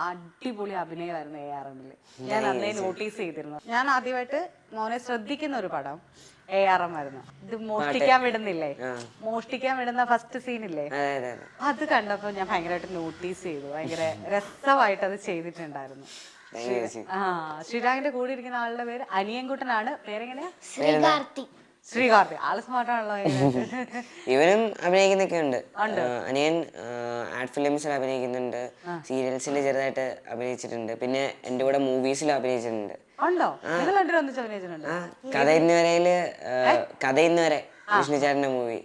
അടിപൊളി അഭിനയമായിരുന്നു ARMല്. ഞാൻ അന്നേ നോട്ടീസ് ചെയ്തിരുന്നു. ഞാൻ ആദ്യമായിട്ട് മോനെ ശ്രദ്ധിക്കുന്ന ഒരു പടം ARM ആയിരുന്നു. ഇത് മോഷ്ടിക്കാൻ വിടുന്നില്ലേ, മോഷ്ടിക്കാൻ വിടുന്ന ഫസ്റ്റ് സീനില്ലേ, അത് കണ്ടപ്പോൾ ഞാൻ ഭയങ്കരമായിട്ട് നോട്ടീസ് ചെയ്തു. ഭയങ്കര രസമായിട്ട് അത് ചെയ്തിട്ടുണ്ടായിരുന്നു. ശ്രീരാഗിന്റെ കൂടെ ഇരിക്കുന്ന ആളുടെ പേര് അനിയൻകുട്ടനാണ്. പേരെങ്ങനെയാ? ശ്രീകാർത്തി. ആള് സ്മാർട്ടാണല്ലോ. ഇവനും അഭിനയിക്കുന്നൊക്കെ ഉണ്ട്. അനിയൻ ആഡ് ഫിലിംസിൽ അഭിനയിക്കുന്നുണ്ട്, സീരിയൽസിൽ ചെറുതായിട്ട് അഭിനയിച്ചിട്ടുണ്ട്, പിന്നെ എന്റെ കൂടെ മൂവീസിൽ അഭിനയിച്ചിട്ടുണ്ട്. കഥ ഇന്നുവരെയില് കഥ ഇന്നുവരെ വിഷ്ണു ചേട്ടന്റെ മൂവി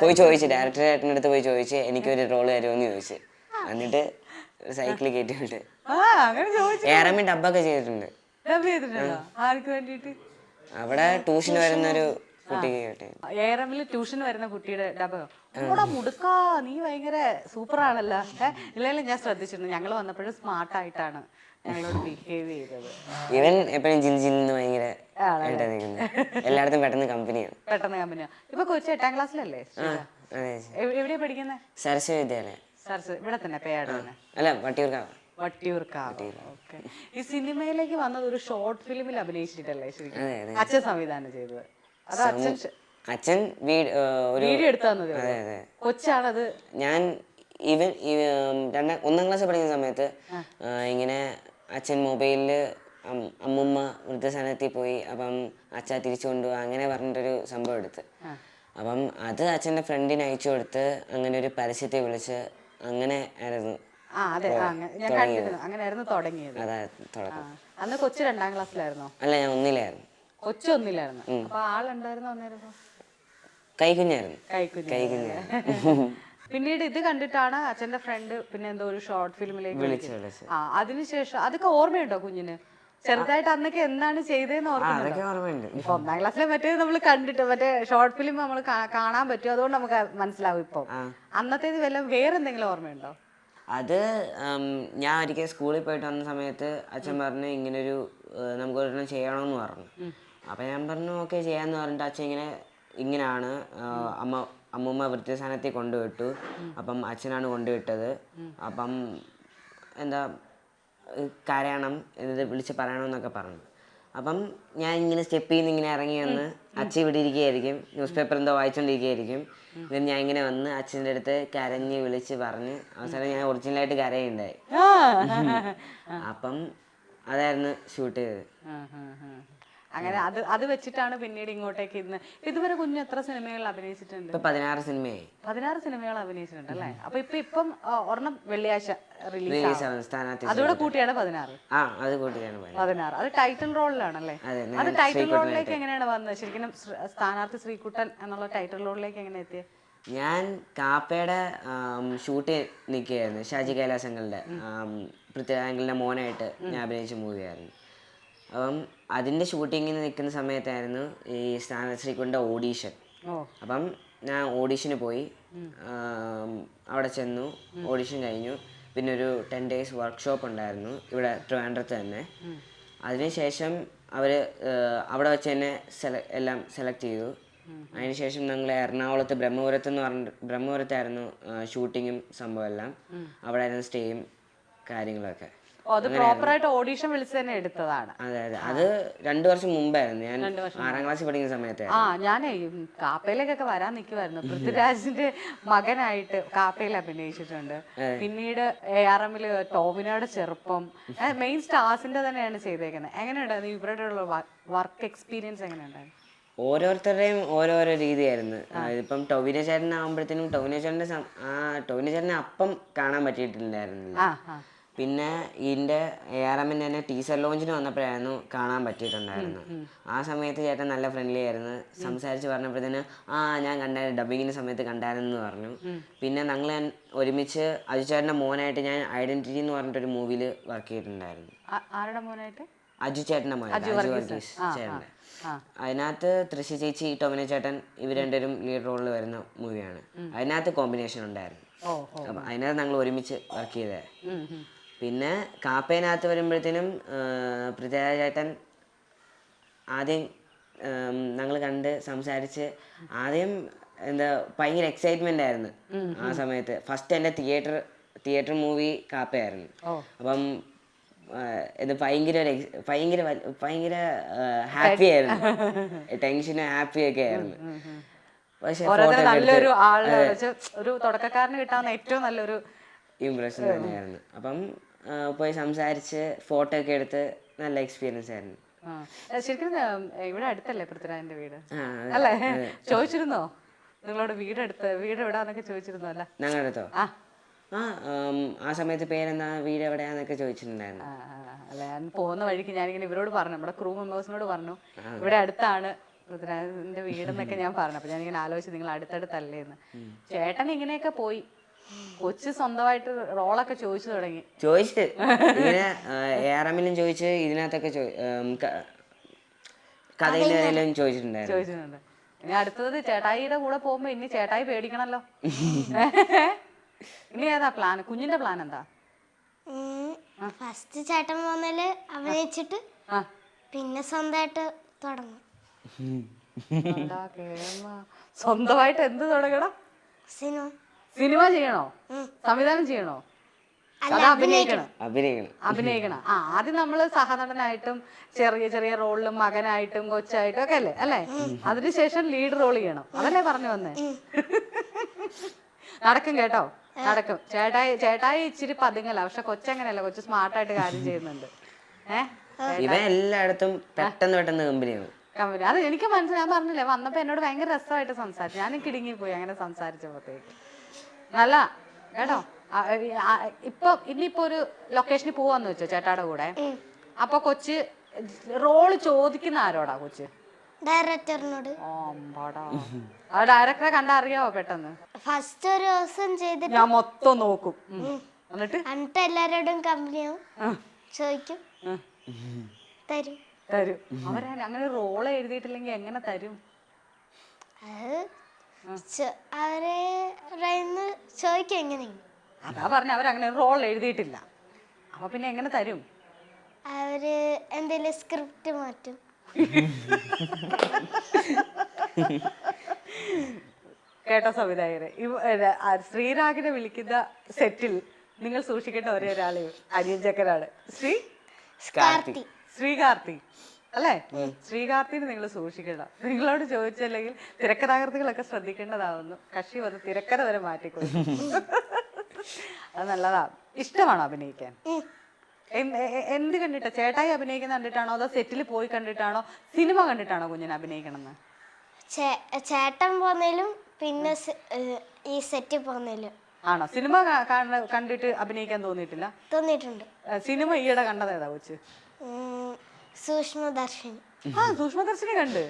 പോയി ചോദിച്ചു, ഡയറക്ടർ ചേട്ടൻ്റെ അടുത്ത് പോയി ചോദിച്ചു എനിക്കൊരു റോള് തരുമെന്ന് ചോദിച്ചു. എന്നിട്ട് സൈക്കിളിൽ കയറ്റിവിട്ട് ARM ഡബ്ബൊക്കെ ചെയ്തിട്ടുണ്ട്. അവിടെ ട്യൂഷൻ വരുന്ന ഒരു കുട്ടിക്ക് ARMല് ട്യൂഷൻ വരുന്ന കുട്ടിയുടെ ഡബ മുടുക്കാ, നീ ഭയങ്കര സൂപ്പറാണല്ലോ. ഇല്ലെങ്കിലും ഞാൻ ശ്രദ്ധിച്ചിരുന്നു, ഞങ്ങൾ വന്നപ്പോഴും സ്മാർട്ടായിട്ടാണ് ഞങ്ങളോട് ബിഹേവ് ചെയ്തത്. ഇവൻ എപ്പോഴും ഭയങ്കര എല്ലായിടത്തും പെട്ടെന്ന് കമ്പനിയാണ്. ഇപ്പൊ കൊച്ചു 8ാം ക്ലാസ്സിലല്ലേ? എവിടെയാ പഠിക്കുന്നത്? സരസ്വതി വിദ്യാലയം. ഇവിടെ തന്നെ പേയാട് അല്ല, വട്ടിയൂർക്കാവ്. ഈ സിനിമയിലേക്ക് വന്നത് ഒരു ഷോർട്ട് ഫിലിമിൽ അഭിനയിച്ചിട്ടല്ലേ ശരിക്കും? അച്ഛൻ സംവിധാനം ചെയ്തത്. അത് അച്ഛൻ വീഡിയോ എടുത്തു തന്നത് കൊച്ചാണത്. ഞാൻ 1ാം ക്ലാസ്സിൽ പഠിക്കുന്ന സമയത്ത് ഇങ്ങനെ അച്ഛൻ മൊബൈലില് അമ്മുമ്മ വൃദ്ധസദനത്തിൽ പോയി, അപ്പം അച്ഛ തിരിച്ചു കൊണ്ടുപോവാ അങ്ങനെ പറഞ്ഞിട്ടൊരു സംഭവം എടുത്ത്, അപ്പം അത് അച്ഛൻ്റെ ഫ്രണ്ടിന് അയച്ചു കൊടുത്ത് അങ്ങനെ ഒരു പരസ്യത്തെ വിളിച്ച് അങ്ങനെ ആയിരുന്നു. അങ്ങനെയായിരുന്നു തുടങ്ങിയത്. അന്ന് കൊച്ചു 2ാം ക്ലാസ്സിലായിരുന്നോ? അല്ല, ഞാൻ 1ലായിരുന്നു. കൊച്ചു 1ലായിരുന്നു. അപ്പൊ ആളുണ്ടായിരുന്നു അന്നേരം? കൈക്കുഞ്ഞായിരുന്നു. പിന്നീട് ഇത് കണ്ടിട്ടാണ് അച്ഛന്റെ ഫ്രണ്ട് പിന്നെ എന്തോ ഒരു ഷോർട്ട് ഫിലിമിലേക്ക് വിളിച്ചത്. അതിനുശേഷം അതൊക്കെ ഓർമ്മയുണ്ടോ കുഞ്ഞിന്? ചെറുതായിട്ട് അന്നൊക്കെ എന്താണ് ചെയ്തതെന്ന് ഓർമ്മയുണ്ട്? ഇപ്പൊ 1ാം ക്ലാസ്സിലെ മറ്റേ നമ്മൾ കണ്ടിട്ട് മറ്റേ ഷോർട്ട് ഫിലിം നമ്മൾ കാണാൻ പറ്റും, അതുകൊണ്ട് നമുക്ക് മനസ്സിലാവും. ഇപ്പൊ അന്നത്തേത് വല്ലതും വേറെന്തെങ്കിലും ഓർമ്മയുണ്ടോ? അത് ഞാൻ ഒരിക്കൽ സ്കൂളിൽ പോയിട്ട് വന്ന സമയത്ത് അച്ഛൻ പറഞ്ഞു ഇങ്ങനൊരു നമുക്കൊരെണ്ണം ചെയ്യണമെന്ന് പറഞ്ഞു. അപ്പം ഞാൻ പറഞ്ഞു ഓക്കെ ചെയ്യാമെന്ന് പറഞ്ഞിട്ട് അച്ഛൻ ഇങ്ങനെയാണ് അമ്മൂമ്മ വൃദ്ധസദനത്തിൽ കൊണ്ടുവിട്ടു, അപ്പം അച്ഛനാണ് കൊണ്ടുവിട്ടത്, അപ്പം എന്താ കരയണം എന്നത് വിളിച്ച് പറയണമെന്നൊക്കെ പറഞ്ഞു. അപ്പം ഞാൻ ഇങ്ങനെ സ്റ്റെപ്പിൽ നിന്ന് ഇങ്ങനെ ഇറങ്ങി വന്ന് അച്ഛൻ ഇവിടെ ഇരിക്കുകയായിരിക്കും, ന്യൂസ് പേപ്പർ എന്തോ വായിച്ചുകൊണ്ടിരിക്കുകയായിരിക്കും. എന്നിട്ട് ഞാൻ ഇങ്ങനെ വന്ന് അച്ഛൻ്റെ അടുത്ത് കരഞ്ഞ് വിളിച്ച് പറഞ്ഞ് അവസാനം ഞാൻ ഒറിജിനലായിട്ട് കരയുണ്ടായി. അപ്പം അതായിരുന്നു ഷൂട്ട് ചെയ്തത്. അങ്ങനെ അത് വെച്ചിട്ടാണ് പിന്നീട് ഇങ്ങോട്ടേക്ക് ഇതുവരെ കുഞ്ഞ് എത്ര സിനിമകളിൽ അഭിനയിച്ചിട്ടുണ്ട്? 16 സിനിമയായി. 16 സിനിമകൾ അഭിനയിച്ചിട്ടുണ്ട് അല്ലേ? അപ്പൊ ഇപ്പം ഒരെണ്ണം വെള്ളിയാഴ്ച റിലീസ്, അതുകൂടെ കൂട്ടിയാണ് 16. അത് ടൈറ്റിൽ റോളിലാണല്ലേ? അത് ടൈറ്റിൽ റോളിലേക്ക് എങ്ങനെയാണ് വന്നത് ശരിക്കും? സ്ഥാനാർത്ഥി ശ്രീകുട്ടൻ എന്നുള്ള ടൈറ്റിൽ റോളിലേക്ക് എങ്ങനെ എത്തിയത്? ഞാൻ കാപ്പയുടെ ഷൂട്ട് നിൽക്കുകയായിരുന്നു, ഷാജി കൈലാസങ്ങളുടെ പൃഥ്വിരാജിന്റെ മോനായിട്ട് ഞാൻ അഭിനയിച്ച മൂവിയായിരുന്നു. അപ്പം അതിൻ്റെ ഷൂട്ടിങ്ങിന് നിൽക്കുന്ന സമയത്തായിരുന്നു ഈ സ്ഥാനശ്രീക്കുണ്ട ഓഡീഷൻ. അപ്പം ഞാൻ ഓഡീഷന് പോയി, അവിടെ ചെന്നു, ഓഡീഷൻ കഴിഞ്ഞു. പിന്നെ ഒരു 10 days വർക്ക്ഷോപ്പ് ഉണ്ടായിരുന്നു ഇവിടെ ട്രിവാൻഡ്രത്ത് തന്നെ. അതിനുശേഷം അവർ അവിടെ വെച്ച് തന്നെ എല്ലാം സെലക്ട് ചെയ്തു. അതിനുശേഷം ഞങ്ങൾ എറണാകുളത്ത് ബ്രഹ്മപുരത്തായിരുന്നു ഷൂട്ടിങ്ങും സംഭവം എല്ലാം. അവിടെ ആയിരുന്നു സ്റ്റേയും കാര്യങ്ങളൊക്കെ. അത് പ്രോപ്പറായിട്ട് ഓഡീഷൻ വിളിച്ച് തന്നെ എടുത്തതാണ്. അതെ, അത് 2 വർഷം മുമ്പായിരുന്നു, ഞാൻ 6ാം ക്ലാസ്സിൽ പഠിക്കുന്ന സമയത്ത്. ഞാനേ കാപ്പയിലേക്കൊക്കെ വരാൻ നിൽക്കുമായിരുന്നു. പൃഥ്വിരാജിന്റെ മകനായിട്ട് കാപ്പയിൽ അഭിനയിച്ചിട്ടുണ്ട്. പിന്നീട് ARMല് ടോവിനോയുടെ ചെറുപ്പം, മെയിൻ സ്റ്റാർസിന്റെ തന്നെയാണ് ചെയ്തേക്കുന്നത്. എങ്ങനെയുണ്ടായിരുന്നു ഇവരുടെ വർക്ക് എക്സ്പീരിയൻസ്? എങ്ങനെയുണ്ടായിരുന്നു? ഓരോരുത്തരുടെയും ഓരോരോ രീതിയായിരുന്നു. ഇപ്പം ടൊവിനോ ചേട്ടനാകുമ്പോഴത്തേനും ടൊവിനോ ചേട്ടനെ അപ്പം കാണാൻ പറ്റിയിട്ടുണ്ടായിരുന്നില്ല. പിന്നെ ഇതിൻ്റെ ARMൻ്റെ തന്നെ ടീസർ ലോഞ്ചിന് വന്നപ്പോഴായിരുന്നു കാണാൻ പറ്റിയിട്ടുണ്ടായിരുന്നത്. ആ സമയത്ത് ചേട്ടൻ നല്ല ഫ്രണ്ട്ലി ആയിരുന്നു. സംസാരിച്ച് പറഞ്ഞപ്പോഴത്തേന് ഞാൻ കണ്ടായിരുന്നു, ഡബിങ്ങിൻ്റെ സമയത്ത് കണ്ടായിരുന്നു പറഞ്ഞു. പിന്നെ ഞങ്ങൾ ഒരുമിച്ച് അജു ചേട്ടൻ്റെ മോനായിട്ട് ഞാൻ ഐഡന്റിറ്റി എന്ന് പറഞ്ഞിട്ടൊരു മൂവിയിൽ വർക്ക് ചെയ്തിട്ടുണ്ടായിരുന്നു. ആരുടെ മോനായിട്ട്? അജു ചേട്ടൻ്റെ മോൻ, അജു വർഗീസ് ചേട്ടൻ്റെ. അതിനകത്ത് തൃശ്ശി ചേച്ചി, ടൊവിനോ ചേട്ടൻ ഇവർ രണ്ടുപേരും ലീഡ് റോളിൽ വരുന്ന മൂവിയാണ്. അതിനകത്ത് കോമ്പിനേഷൻ ഉണ്ടായിരുന്നു. അപ്പം അതിനകത്ത് ഞങ്ങൾ ഒരുമിച്ച് വർക്ക് ചെയ്തത്. പിന്നെ കാപ്പേനകത്ത് വരുമ്പോഴത്തേനും പൃഥ്വിരാജ് ചേട്ടൻ ആദ്യം ഞങ്ങൾ കണ്ട് സംസാരിച്ച് ആദ്യം എന്താ ഭയങ്കര എക്സൈറ്റ്മെന്റ് ആയിരുന്നു ആ സമയത്ത്. ഫസ്റ്റ് എൻ്റെ തിയേറ്റർ തിയേറ്റർ മൂവി കാപ്പയായിരുന്നു. ഓ. അപ്പം ഇത് ഭയങ്കര ഹാപ്പി ആയിരുന്നു. ടെൻഷനും ഹാപ്പിയൊക്കെ ആയിരുന്നു. പക്ഷെ ഓരോരുത്തർ നല്ലൊരു ആള് ഒരു തുടക്കക്കാരന് കിട്ടാവുന്ന ഏറ്റവും നല്ലൊരു ഇംപ്രഷൻ തന്നെയായിരുന്നു. അപ്പം പോയി സംസാരിച്ച് ഫോട്ടോ ഒക്കെ എടുത്ത് നല്ല എക്സ്പീരിയൻസ് ആയിരുന്നു. ശരിക്കും ഇവിടെ അടുത്തല്ലേ പൃഥ്വിരാജിന്റെ വീട് അല്ലേ? ചോദിച്ചിരുന്നോ നിങ്ങളോട് വീട് എവിടാന്നൊക്കെ ചോദിച്ചിരുന്നോ? അല്ല ഞങ്ങളുടെ അടുത്തോ? ആ സമയത്ത് പേരെന്താ, വീട് എവിടെയാന്നൊക്കെ ചോദിച്ചിട്ടുണ്ടായിരുന്നു. അല്ല, ഞാൻ പോകുന്ന വഴിക്ക് ഞാനിങ്ങനെ ഇവരോട് പറഞ്ഞു, നമ്മുടെ ക്രൂ മെമ്പേഴ്സിനോട് പറഞ്ഞു ഇവിടെ അടുത്താണ് പൃഥ്വിരാജിന്റെ വീടെന്നൊക്കെ ഞാൻ പറഞ്ഞു. അപ്പൊ ഞാനിങ്ങനെ ആലോചിച്ചു നിങ്ങൾ അടുത്തടുത്തല്ലേന്ന്. ചേട്ടൻ ഇങ്ങനെയൊക്കെ പോയി കൊച്ചു സ്വന്തമായിട്ട് റോളൊക്കെ ചോദിച്ചു തുടങ്ങി. ചോദിച്ച് ഇങ്ങനെ ARM-ലും ചോദിച്ച്, ഇതിനകത്തൊക്കെ കഥയിലും ചോദിച്ചിട്ടുണ്ടായിരുന്നു. ഇനി അടുത്തത് ചേട്ടായിയുടെ കൂടെ പോകുമ്പോ ഇനി ചേട്ടായി പേടിക്കണല്ലോ. ഇനി ഏതാ പ്ലാൻ? കുഞ്ഞിന്റെ പ്ലാൻ എന്താ? ഫസ്റ്റ് ചേട്ടൻ പോന്നേല് അഭിനയിച്ചിട്ട് പിന്നെ സ്വന്തമായിട്ട് തുടങ്ങും. സ്വന്തമായിട്ട് എന്ത് തുടങ്ങണം? സിനിമ ചെയ്യണോ? സംവിധാനം ചെയ്യണോ? അഭിനയിക്കണം. ആദ്യം നമ്മള് സഹനടനായിട്ടും ചെറിയ ചെറിയ റോളിലും മകനായിട്ടും കൊച്ചായിട്ടും ഒക്കെ അല്ലേ? അതിനുശേഷം ലീഡ് റോൾ ചെയ്യണം. അതല്ലേ പറഞ്ഞു വന്നേ? നടക്കും കേട്ടോ, നടക്കും. ചേട്ടായി ഇച്ചിരി പതുങ്ങല, പക്ഷെ കൊച്ചങ്ങനെയല്ല, കൊച്ചു സ്മാർട്ടായിട്ട് കാര്യം ചെയ്യുന്നുണ്ട്. എല്ലായിടത്തും പെട്ടെന്ന് കമ്പനി അത് എനിക്ക് മനസ്സിലായി. ഞാൻ പറഞ്ഞില്ലേ, വന്നപ്പോ എന്നോട് ഭയങ്കര രസമായിട്ട് സംസാരിച്ചു. ഞാൻ കിടുങ്ങിപ്പോയി അങ്ങനെ സംസാരിച്ചപ്പോഴത്തേക്ക്. നല്ല കേട്ടോ. ഇനിയിപ്പോ ഒരു ലൊക്കേഷനിൽ പോവാന്ന് വെച്ചോ ചേട്ടായുടെ കൂടെ, അപ്പൊ കൊച്ച് റോള് ചോദിക്കുന്ന ആരോടാ? കൊച്ച് ഡയറക്ടറിനോട്. ആ ഡയറക്ടറെ കണ്ടാ അറിയാവോ പെട്ടെന്ന്? ഫസ്റ്റ് ഒരു ദിവസം ചെയ്തിട്ട് ഞാൻ മൊത്തം നോക്കും, എന്നിട്ട് എല്ലാരോടും കമ്പനിയാവും, ചോദിക്കും, തരും. അങ്ങനെ റോള് എഴുതിയിട്ടില്ലെങ്കിൽ എങ്ങനെ തരും? അവരെ ചോദിക്കും എങ്ങനെയാണ്. അതാ പറഞ്ഞ അവരങ്ങനെ റോൾ എഴുതിയിട്ടില്ല, അപ്പൊ പിന്നെ എങ്ങനെ തരും? അവര് എന്തെങ്കിലും സ്ക്രിപ്റ്റ് മാറ്റും. കേട്ടോ സംവിധായകരെ, ശ്രീരാഗിനെ വിളിക്കുന്ന സെറ്റിൽ നിങ്ങൾ സൂക്ഷിക്കേണ്ട ഒരാളെ അനിയൻ ചക്കരാണ്. ശ്രീകാർത്തി അല്ലേ? ശ്രീകാർത്തിനെ നിങ്ങൾ സൂക്ഷിക്കണം. നിങ്ങളോട് ചോദിച്ചല്ലെങ്കിൽ തിരക്കഥാകൃത്തുകളൊക്കെ ശ്രദ്ധിക്കേണ്ടതാവുന്നു. കക്ഷി വന്ന് തിരക്കഥ വരെ മാറ്റിക്കൊടുക്കും. അത് നല്ലതാ. ഇഷ്ടമാണോ അഭിനയിക്കാൻ? എന്ത് കണ്ടിട്ടാ? ചേട്ടായി അഭിനയിക്കുന്ന കണ്ടിട്ടാണോ, അതോ സെറ്റിൽ പോയി കണ്ടിട്ടാണോ, സിനിമ കണ്ടിട്ടാണോ കുഞ്ഞിനെ അഭിനയിക്കണമെന്ന്? ചേട്ടൻ പോന്നേലും പിന്നെ ഈ സെറ്റിൽ പോന്നേലും. ആണോ? സിനിമ കണ്ടിട്ട് അഭിനയിക്കാൻ തോന്നിയിട്ടില്ല? തോന്നിയിട്ടുണ്ട്. സിനിമ ഈയിടെ കണ്ടതേതാ കൊച്ച്? സൂക്ഷ്മദർശിനി. സൂക്ഷ്മദർശിനി കണ്ട്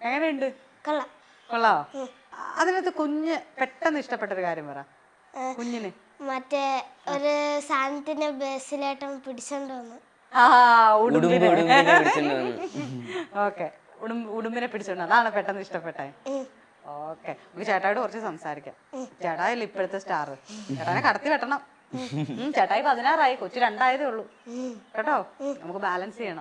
എങ്ങനെയുണ്ട്? കൊള്ളാവോ? അതിനകത്ത് കുഞ്ഞ് പെട്ടെന്ന് ഇഷ്ടപ്പെട്ട ഒരു കാര്യം പറ കുഞ്ഞിന്. മറ്റേ ഒരു സാധനത്തിന്റെ ബേസിലായിട്ട് പിടിച്ചോണ്ട് വന്നു. ഓക്കെ, ഉടുമ്പിനെ പിടിച്ചോണ്ട് അതാണ് പെട്ടെന്ന് ഇഷ്ടപ്പെട്ടെ. ഓക്കെ, നമുക്ക് ചേട്ടായോട് കുറച്ച് സംസാരിക്കാം. ചേട്ടായല്ലേ ഇപ്പോഴത്തെ സ്റ്റാർ, ചേട്ടാനെ കടത്തി വെട്ടണം. ചേട്ടായി 16 ആയി, കൊച്ചു 2 ആയതേ ഉള്ളൂ കേട്ടോ. നമുക്ക് ബാലൻസ് ചെയ്യണം.